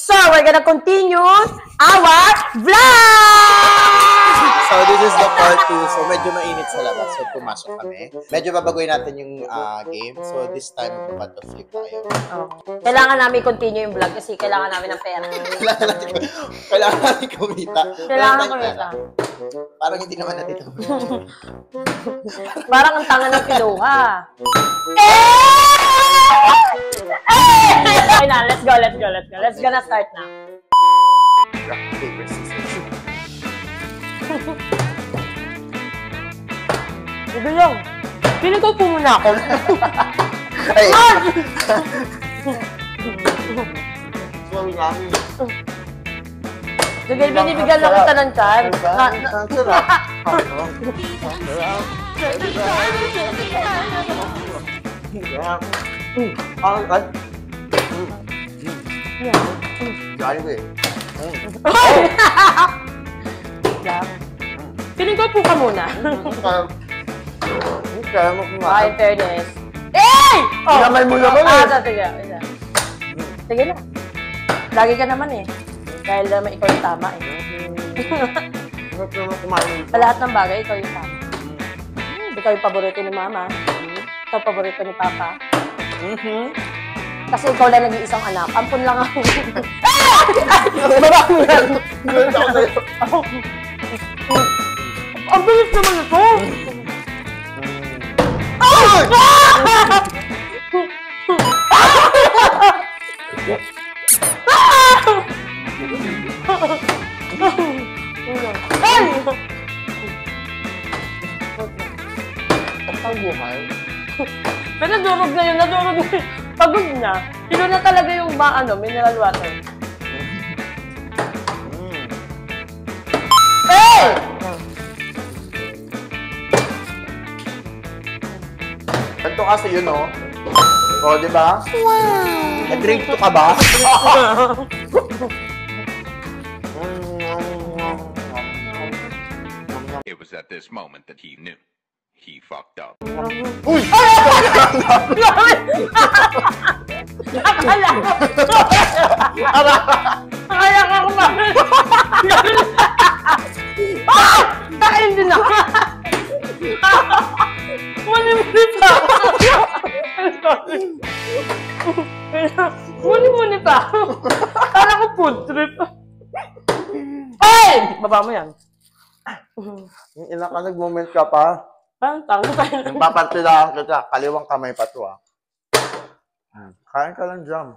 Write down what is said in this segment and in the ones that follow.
So, we're gonna continue our vlog! So, this is the part 2. So, medyo mainit sa labas. So, pumasok kami. Medyo babagoy natin yung game. So, this time, magpapato flip tayo. Oh. Kailangan namin continue yung vlog kasi kailangan namin ng pera. Kailangan natin kumita. Kailangan kumita. Parang hindi naman natin ito. Parang ang tanga ng kiluha. Okay na, let's go. Let's gonna start now. Rock, paper, scissors. Ito yung, piling ko po muna ako. Ay! Sorry namin. Sige, binibigyan lang kita ng chance. Ang sarap. Jollibee. Piling ko po ka muna. Kaya mo Ay, fairness. Eh! Gamay mo naman eh. Sige. Sige na. Lagi ka naman eh. Dahil naman ikaw yung tama eh. Sa lahat ng bagay, ikaw yung tama. Ikaw yung paborito ni Mama. Ikaw yung paborito ni Papa. Kasi ikaw lang nag-iisang anak. Ampun lang ako. Baba mo yan. Ang bilis naman ito! Ang buhay. Pero nadurog na yun. Pagod na. Sino na talaga yung mineral water. Hey! Ganito kasi yun, no? O, di ba? Wow! Nag-drink to ka ba? It was at this moment that he knew. He fucked up. Uy! Akala ka kumain. Kain din ako. Muni-muni pa. Muni-muni pa. Kala ko food trip. Ay! Baba mo yan. Ilang ka nag-moment ka pa? Pantang. Yung papartilahan kita, kaliwang kamay pa to, ah. Kain ka lang dyan.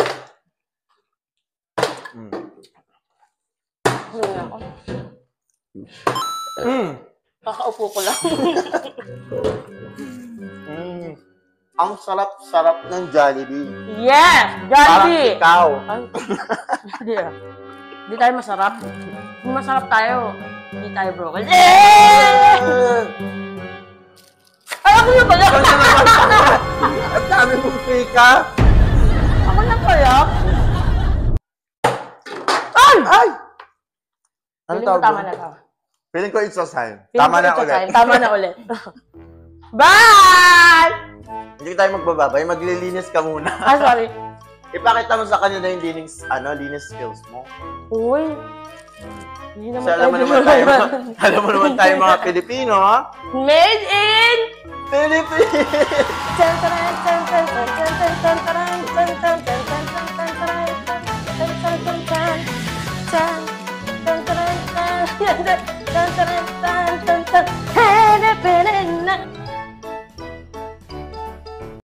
Kakaupo ko lang. Ang sarap-sarap ng Jollibee. Yes! Jollibee! Parang ikaw. Hindi ah. Hindi tayo masarap. Kung masarap tayo, hindi tayo broken. Alam mo yun pala! Ang dami mong fika. Ako lang kaya? Ay! Ay! Ano Feeling ko tawag tama doon? na to. Feeling ko it's a sign. Feeling Tama ko na ito ulit. tayo. Tama na ulit. Bye! Hindi tayo magbababay. Maglilinis ka muna. Sorry. Ipakita mo sa kanya na yung linis skills mo. Uy. Hindi naman Kasi alam mo naman tayo mga Pilipino, ha? Made in Philippines!